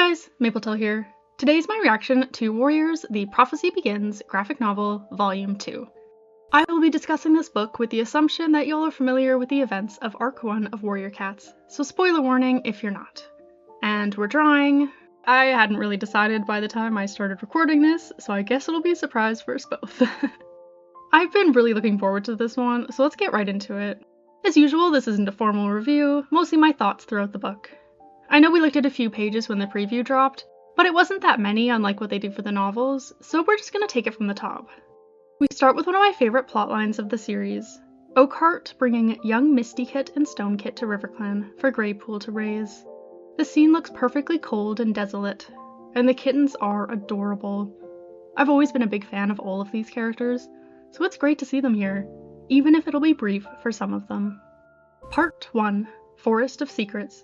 Hey guys, Mapletail here. Today's my reaction to Warriors, the Prophecy Begins graphic novel, Volume 2. I will be discussing this book with the assumption that y'all are familiar with the events of Arc 1 of Warrior Cats, so spoiler warning if you're not. And we're drawing. I hadn't really decided by the time I started recording this, so I guess it'll be a surprise for us both. I've been really looking forward to this one, so let's get right into it. As usual, this isn't a formal review, mostly my thoughts throughout the book. I know we looked at a few pages when the preview dropped, but it wasn't that many, unlike what they do for the novels, so we're just gonna take it from the top. We start with one of my favorite plotlines of the series, Oakhart bringing young Mistykit and Stonekit to RiverClan for Greypool to raise. The scene looks perfectly cold and desolate, and the kittens are adorable. I've always been a big fan of all of these characters, so it's great to see them here, even if it'll be brief for some of them. Part 1, Forest of Secrets.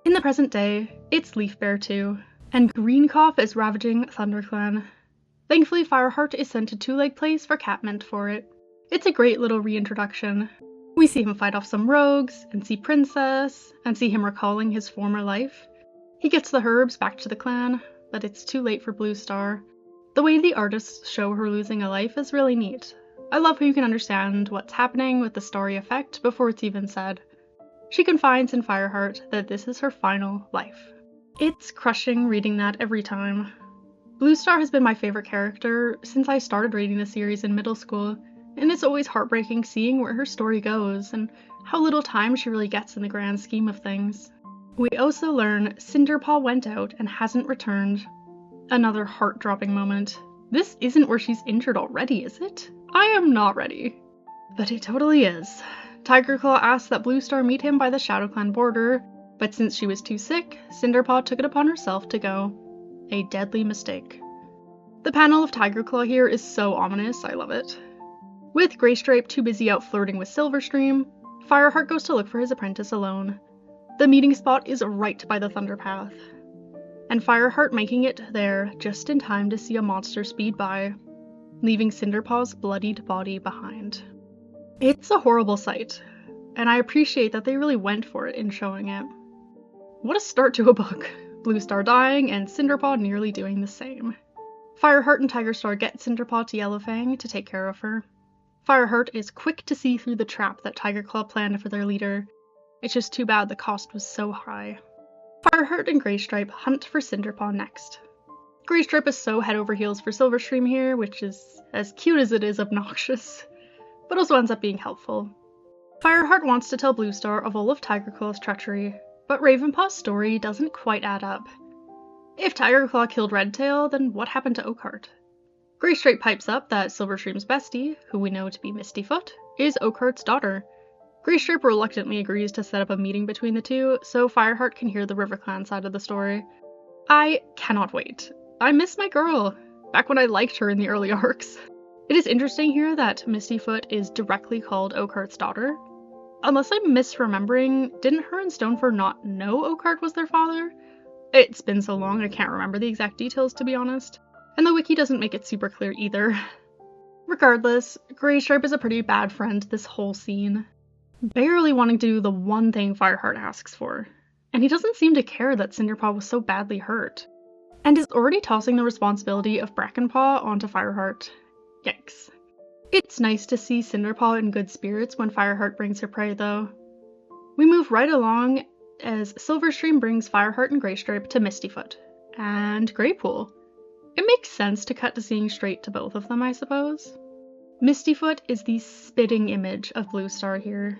In the present day, it's Leafbear 2, and Greencough is ravaging ThunderClan. Thankfully, Fireheart is sent to Two Leg Place for Catmint for it. It's a great little reintroduction. We see him fight off some rogues, and see Princess, and see him recalling his former life. He gets the herbs back to the clan, but it's too late for Bluestar. The way the artists show her losing a life is really neat. I love how you can understand what's happening with the story effect before it's even said. She confides in Fireheart that this is her final life. It's crushing reading that every time. Bluestar has been my favorite character since I started reading the series in middle school, and it's always heartbreaking seeing where her story goes and how little time she really gets in the grand scheme of things. We also learn Cinderpaw went out and hasn't returned. Another heart-dropping moment. This isn't where she's injured already, is it? I am not ready. But it totally is. Tigerclaw asks that Bluestar meet him by the ShadowClan border, but since she was too sick, Cinderpaw took it upon herself to go. A deadly mistake. The panel of Tigerclaw here is so ominous, I love it. With Greystripe too busy out flirting with Silverstream, Fireheart goes to look for his apprentice alone. The meeting spot is right by the Thunderpath, and Fireheart making it there just in time to see a monster speed by, leaving Cinderpaw's bloodied body behind. It's a horrible sight, and I appreciate that they really went for it in showing it. What a start to a book! Bluestar dying and Cinderpaw nearly doing the same. Fireheart and Tigerstar get Cinderpaw to Yellowfang to take care of her. Fireheart is quick to see through the trap that Tigerclaw planned for their leader. It's just too bad the cost was so high. Fireheart and Greystripe hunt for Cinderpaw next. Greystripe is so head over heels for Silverstream here, which is as cute as it is obnoxious, but also ends up being helpful. Fireheart wants to tell Bluestar of all of Tigerclaw's treachery, but Ravenpaw's story doesn't quite add up. If Tigerclaw killed Redtail, then what happened to Oakhart? Greystripe pipes up that Silverstream's bestie, who we know to be Mistyfoot, is Oakhart's daughter. Greystripe reluctantly agrees to set up a meeting between the two, so Fireheart can hear the RiverClan side of the story. I cannot wait. I miss my girl, back when I liked her in the early arcs. It is interesting here that Mistyfoot is directly called Oakhart's daughter. Unless I'm misremembering, didn't her and Stonefur not know Oakhart was their father? It's been so long I can't remember the exact details, to be honest, and the wiki doesn't make it super clear either. Regardless, Greystripe is a pretty bad friend this whole scene, barely wanting to do the one thing Fireheart asks for, and he doesn't seem to care that Cinderpaw was so badly hurt, and is already tossing the responsibility of Brackenpaw onto Fireheart. Yikes. It's nice to see Cinderpaw in good spirits when Fireheart brings her prey, though. We move right along as Silverstream brings Fireheart and Greystripe to Mistyfoot and Greypool. It makes sense to cut to seeing straight to both of them, I suppose. Mistyfoot is the spitting image of Bluestar here.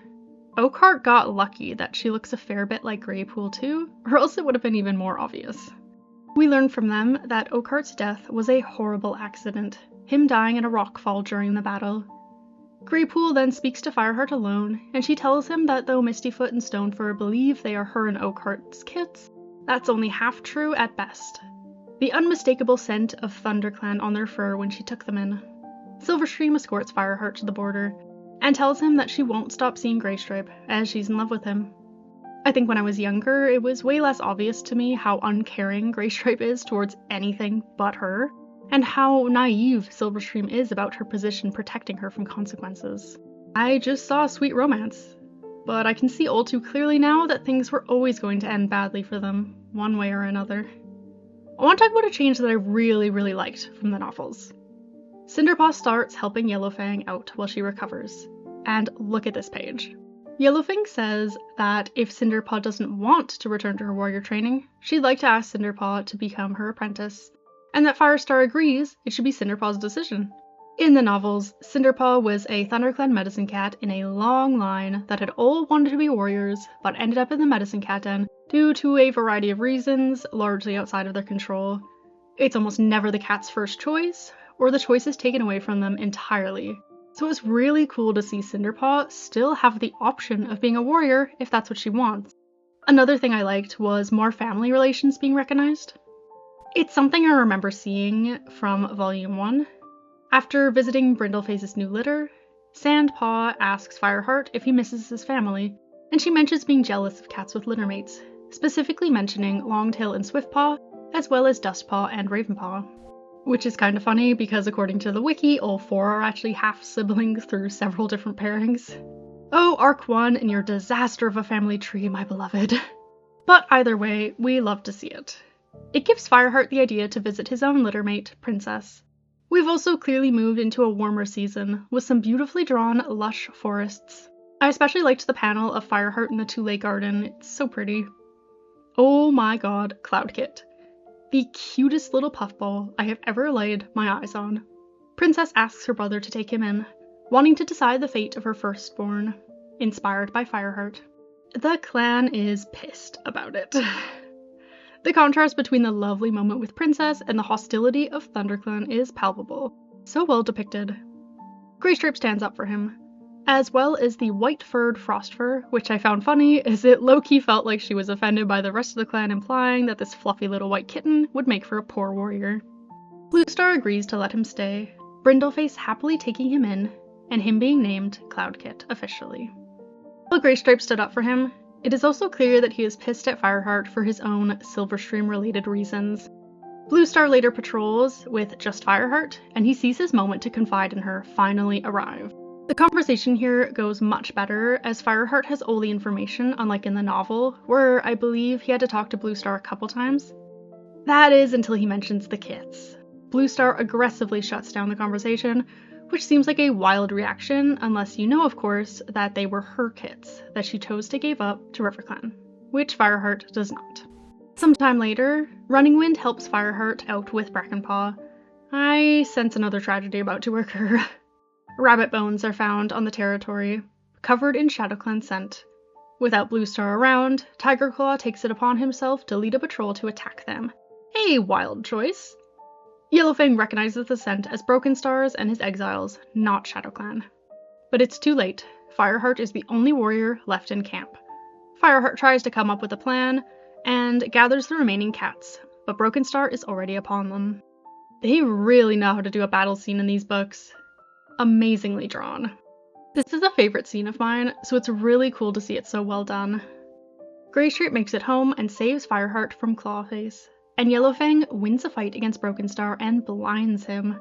Oakhart got lucky that she looks a fair bit like Greypool too, or else it would have been even more obvious. We learn from them that Oakhart's death was a horrible accident, him dying in a rockfall during the battle. Greypool then speaks to Fireheart alone, and she tells him that though Mistyfoot and Stonefur believe they are her and Oakhart's kits, that's only half true at best. The unmistakable scent of ThunderClan on their fur when she took them in. Silverstream escorts Fireheart to the border, and tells him that she won't stop seeing Greystripe, as she's in love with him. I think when I was younger, it was way less obvious to me how uncaring Greystripe is towards anything but her, and how naive Silverstream is about her position protecting her from consequences. I just saw a sweet romance, but I can see all too clearly now that things were always going to end badly for them, one way or another. I want to talk about a change that I really, really liked from the novels. Cinderpaw starts helping Yellowfang out while she recovers. And look at this page. Yellowfang says that if Cinderpaw doesn't want to return to her warrior training, she'd like to ask Cinderpaw to become her apprentice, and that Firestar agrees it should be Cinderpaw's decision. In the novels, Cinderpaw was a ThunderClan medicine cat in a long line that had all wanted to be warriors, but ended up in the medicine cat den due to a variety of reasons, largely outside of their control. It's almost never the cat's first choice, or the choice is taken away from them entirely. So it's really cool to see Cinderpaw still have the option of being a warrior if that's what she wants. Another thing I liked was more family relations being recognized. It's something I remember seeing from Volume 1. After visiting Brindleface's new litter, Sandpaw asks Fireheart if he misses his family, and she mentions being jealous of cats with litter mates, specifically mentioning Longtail and Swiftpaw, as well as Dustpaw and Ravenpaw. Which is kind of funny because according to the wiki, all 4 are actually half-siblings through several different pairings. Oh, Arc 1 and your disaster of a family tree, my beloved. But either way, we love to see it. It gives Fireheart the idea to visit his own littermate, Princess. We've also clearly moved into a warmer season, with some beautifully drawn, lush forests. I especially liked the panel of Fireheart in the two-lake garden, it's so pretty. Oh my god, Cloudkit. The cutest little puffball I have ever laid my eyes on. Princess asks her brother to take him in, wanting to decide the fate of her firstborn, inspired by Fireheart. The clan is pissed about it. The contrast between the lovely moment with Princess and the hostility of ThunderClan is palpable. So well depicted. Greystripe stands up for him, as well as the white-furred Frostfur, which I found funny as it low-key felt like she was offended by the rest of the clan implying that this fluffy little white kitten would make for a poor warrior. Bluestar agrees to let him stay, Brindleface happily taking him in, and him being named Cloudkit officially. While Greystripe stood up for him, it is also clear that he is pissed at Fireheart for his own Silverstream-related reasons. Bluestar later patrols with just Fireheart, and he sees his moment to confide in her finally arrive. The conversation here goes much better, as Fireheart has all the information, unlike in the novel, where I believe he had to talk to Bluestar a couple times. That is until he mentions the kits. Bluestar aggressively shuts down the conversation, which seems like a wild reaction, unless you know, of course, that they were her kits that she chose to give up to RiverClan, which Fireheart does not. Sometime later, Running Wind helps Fireheart out with Brackenpaw. I sense another tragedy about to occur. Rabbit bones are found on the territory, covered in ShadowClan scent. Without Bluestar around, Tigerclaw takes it upon himself to lead a patrol to attack them. A wild choice. Yellowfang recognizes the scent as Brokenstar's and his exiles, not ShadowClan. But it's too late. Fireheart is the only warrior left in camp. Fireheart tries to come up with a plan, and gathers the remaining cats, but Brokenstar is already upon them. They really know how to do a battle scene in these books. Amazingly drawn. This is a favorite scene of mine, so it's really cool to see it so well done. Greystripe makes it home and saves Fireheart from Clawface, and Yellowfang wins a fight against Brokenstar and blinds him,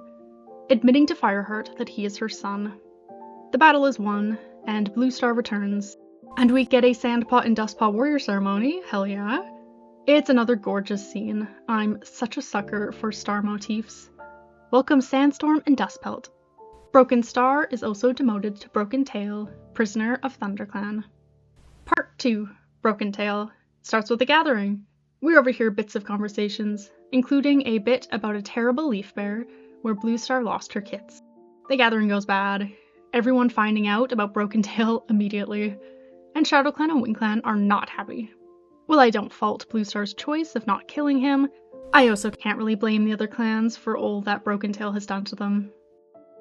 admitting to Fireheart that he is her son. The battle is won, and Bluestar returns, and we get a Sandpaw and Dustpaw warrior ceremony, hell yeah. It's another gorgeous scene. I'm such a sucker for star motifs. Welcome Sandstorm and Dustpelt. Brokenstar is also demoted to Broken-Tail, prisoner of ThunderClan. Part 2, Broken-Tail, starts with a gathering. We overhear bits of conversations, including a bit about a terrible leaf bear where Bluestar lost her kits. The gathering goes bad, everyone finding out about Broken-Tail immediately, and ShadowClan and WindClan are not happy. While I don't fault Bluestar's choice of not killing him, I also can't really blame the other clans for all that Broken-Tail has done to them.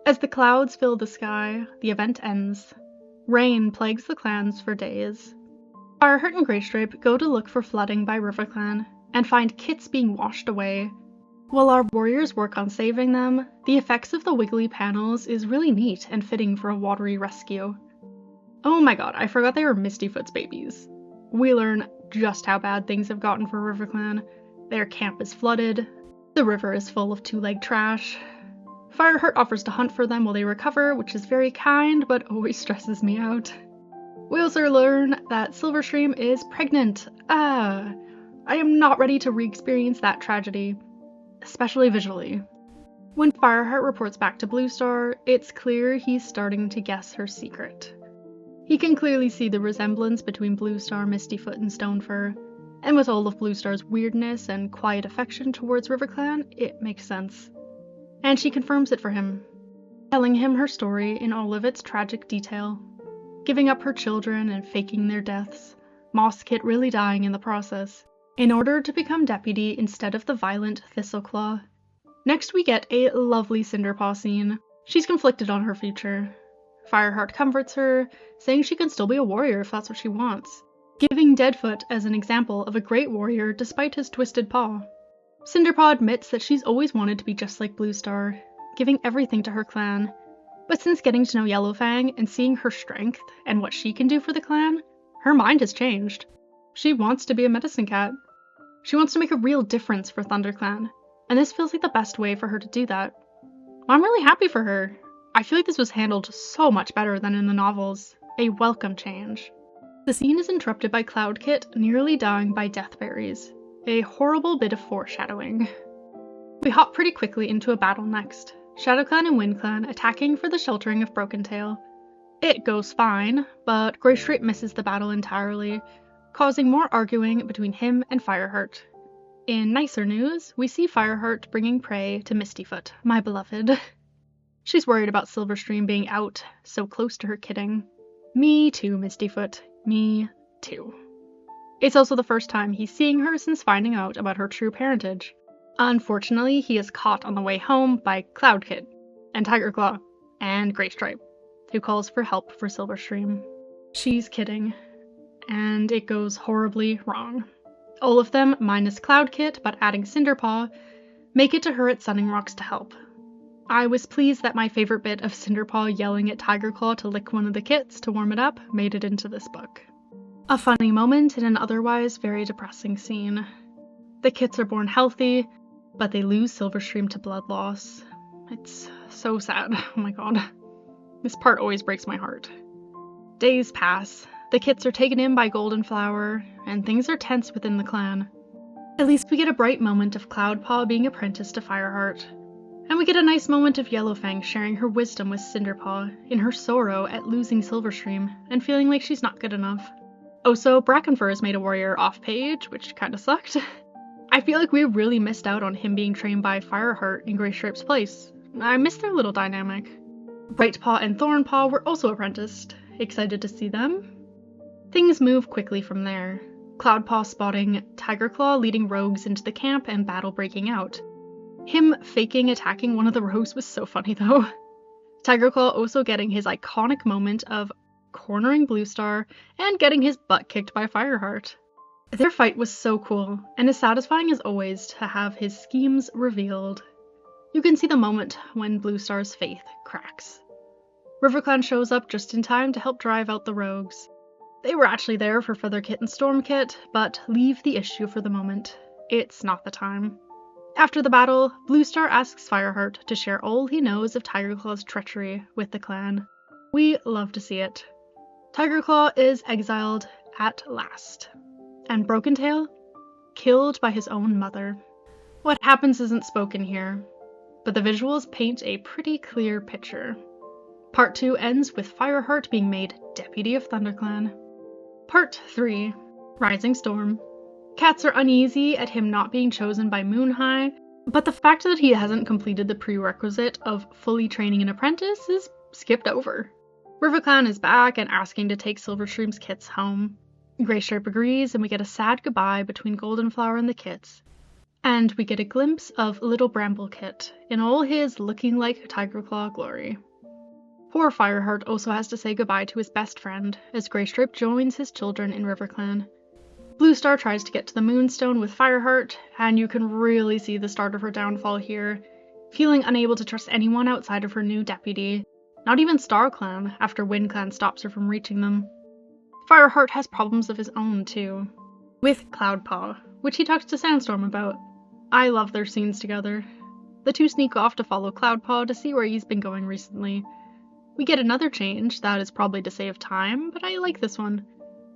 As the clouds fill the sky, the event ends. Rain plagues the clans for days. Fireheart and Greystripe go to look for flooding by RiverClan, and find kits being washed away. While our warriors work on saving them, the effects of the wiggly panels is really neat and fitting for a watery rescue. Oh my god, I forgot they were Mistyfoot's babies. We learn just how bad things have gotten for RiverClan. Their camp is flooded, the river is full of two-legged trash. Fireheart offers to hunt for them while they recover, which is very kind, but always stresses me out. We also learn that Silverstream is pregnant. I am not ready to re-experience that tragedy, especially visually. When Fireheart reports back to Bluestar, it's clear he's starting to guess her secret. He can clearly see the resemblance between Bluestar, Mistyfoot, and Stonefur, and with all of Bluestar's weirdness and quiet affection towards RiverClan, it makes sense. And she confirms it for him, telling him her story in all of its tragic detail, giving up her children and faking their deaths, Mosskit really dying in the process, in order to become deputy instead of the violent Thistleclaw. Next we get a lovely Cinderpaw scene. She's conflicted on her future. Fireheart comforts her, saying she can still be a warrior if that's what she wants, giving Deadfoot as an example of a great warrior despite his twisted paw. Cinderpaw admits that she's always wanted to be just like Bluestar, giving everything to her clan, but since getting to know Yellowfang and seeing her strength and what she can do for the clan, her mind has changed. She wants to be a medicine cat. She wants to make a real difference for ThunderClan, and this feels like the best way for her to do that. I'm really happy for her. I feel like this was handled so much better than in the novels. A welcome change. The scene is interrupted by Cloudkit nearly dying by deathberries. A horrible bit of foreshadowing. We hop pretty quickly into a battle next. ShadowClan and WindClan attacking for the sheltering of Brokentail. It goes fine, but Greystripe misses the battle entirely, causing more arguing between him and Fireheart. In nicer news, we see Fireheart bringing prey to Mistyfoot, my beloved. She's worried about Silverstream being out so close to her kidding. Me too, Mistyfoot. Me too. It's also the first time he's seeing her since finding out about her true parentage. Unfortunately, he is caught on the way home by Cloudkit, and Tigerclaw, and Greystripe, who calls for help for Silverstream. She's kidding, and it goes horribly wrong. All of them, minus Cloudkit, but adding Cinderpaw, make it to her at Sunning Rocks to help. I was pleased that my favorite bit of Cinderpaw yelling at Tigerclaw to lick one of the kits to warm it up made it into this book. A funny moment in an otherwise very depressing scene. The kits are born healthy, but they lose Silverstream to blood loss. It's so sad. Oh my god. This part always breaks my heart. Days pass. The kits are taken in by Goldenflower, and things are tense within the clan. At least we get a bright moment of Cloudpaw being apprenticed to Fireheart. And we get a nice moment of Yellowfang sharing her wisdom with Cinderpaw in her sorrow at losing Silverstream and feeling like she's not good enough. Also, Brackenfur is made a warrior off-page, which kinda sucked. I feel like we really missed out on him being trained by Fireheart in Greystripe's place. I miss their little dynamic. Brightpaw and Thornpaw were also apprenticed. Excited to see them. Things move quickly from there. Cloudpaw spotting Tigerclaw leading rogues into the camp and battle breaking out. Him faking attacking one of the rogues was so funny though. Tigerclaw also getting his iconic moment of cornering Bluestar and getting his butt kicked by Fireheart. Their fight was so cool, and as satisfying as always to have his schemes revealed. You can see the moment when Bluestar's faith cracks. RiverClan shows up just in time to help drive out the rogues. They were actually there for Featherkit and Stormkit, but leave the issue for the moment. It's not the time. After the battle, Bluestar asks Fireheart to share all he knows of Tigerclaw's treachery with the clan. We love to see it. Tigerclaw is exiled at last. And Brokentail, killed by his own mother. What happens isn't spoken here, but the visuals paint a pretty clear picture. Part 2 ends with Fireheart being made Deputy of ThunderClan. Part 3, Rising Storm. Cats are uneasy at him not being chosen by Moonhigh, but the fact that he hasn't completed the prerequisite of fully training an apprentice is skipped over. RiverClan is back and asking to take Silverstream's kits home. Greystripe agrees, and we get a sad goodbye between Goldenflower and the kits. And we get a glimpse of little Bramblekit in all his looking like Tigerclaw glory. Poor Fireheart also has to say goodbye to his best friend, as Greystripe joins his children in RiverClan. Bluestar tries to get to the Moonstone with Fireheart, and you can really see the start of her downfall here, feeling unable to trust anyone outside of her new deputy, not even StarClan after WindClan stops her from reaching them. Fireheart has problems of his own too, with Cloudpaw, which he talks to Sandstorm about. I love their scenes together. The two sneak off to follow Cloudpaw to see where he's been going recently. We get another change that is probably to save time, but I like this one.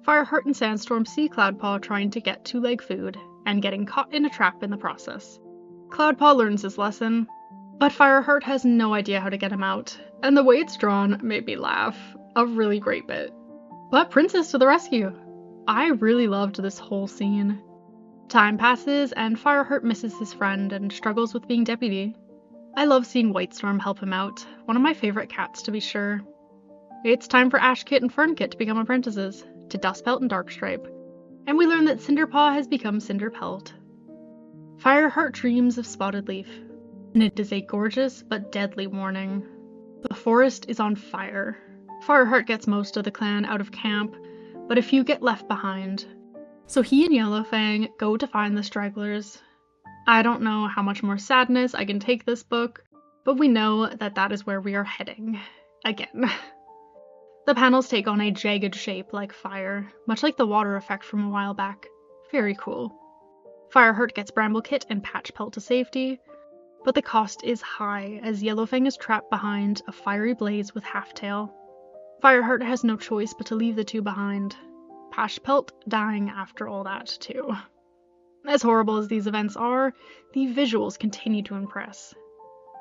Fireheart and Sandstorm see Cloudpaw trying to get two-leg food, and getting caught in a trap in the process. Cloudpaw learns his lesson, but Fireheart has no idea how to get him out, and the way it's drawn made me laugh a really great bit. But Princess to the rescue! I really loved this whole scene. Time passes, and Fireheart misses his friend and struggles with being deputy. I love seeing Whitestorm help him out, one of my favorite cats to be sure. It's time for Ashkit and Fernkit to become apprentices, to Dustpelt and Darkstripe, and we learn that Cinderpaw has become Cinderpelt. Fireheart dreams of Spotted Leaf, and it is a gorgeous but deadly warning. The forest is on fire. Fireheart gets most of the clan out of camp, but a few get left behind. So he and Yellowfang go to find the stragglers. I don't know how much more sadness I can take this book, but we know that that is where we are heading. Again. The panels take on a jagged shape like fire, much like the water effect from a while back. Very cool. Fireheart gets Bramblekit and Patchpelt to safety, but the cost is high as Yellowfang is trapped behind a fiery blaze with Halftail. Fireheart has no choice but to leave the two behind. Patchpelt dying after all that too. As horrible as these events are, the visuals continue to impress.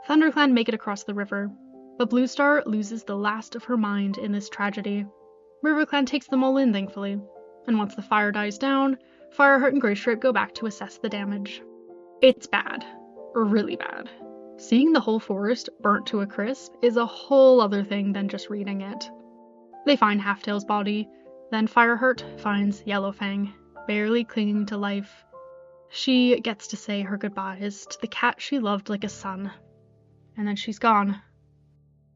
ThunderClan make it across the river, but Bluestar loses the last of her mind in this tragedy. RiverClan takes them all in, thankfully, and once the fire dies down, Fireheart and Greystripe go back to assess the damage. It's bad. Really bad. Seeing the whole forest burnt to a crisp is a whole other thing than just reading it. They find Halftail's body, then Fireheart finds Yellowfang, barely clinging to life. She gets to say her goodbyes to the cat she loved like a son. And then she's gone.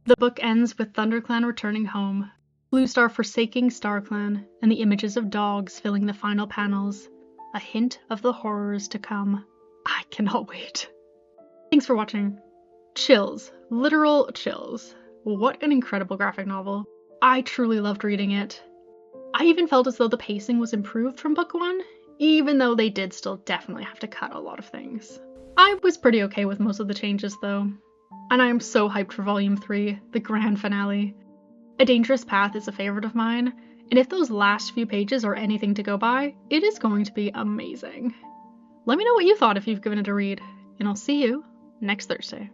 The book ends with ThunderClan returning home, Bluestar forsaking StarClan, and the images of dogs filling the final panels, a hint of the horrors to come. I cannot wait. Thanks for watching. Chills. Literal chills. What an incredible graphic novel. I truly loved reading it. I even felt as though the pacing was improved from book 1, even though they did still definitely have to cut a lot of things. I was pretty okay with most of the changes though. And I am so hyped for Volume 3, the grand finale. A Dangerous Path is a favorite of mine, and if those last few pages are anything to go by, it is going to be amazing. Let me know what you thought if you've given it a read, and I'll see you next Thursday.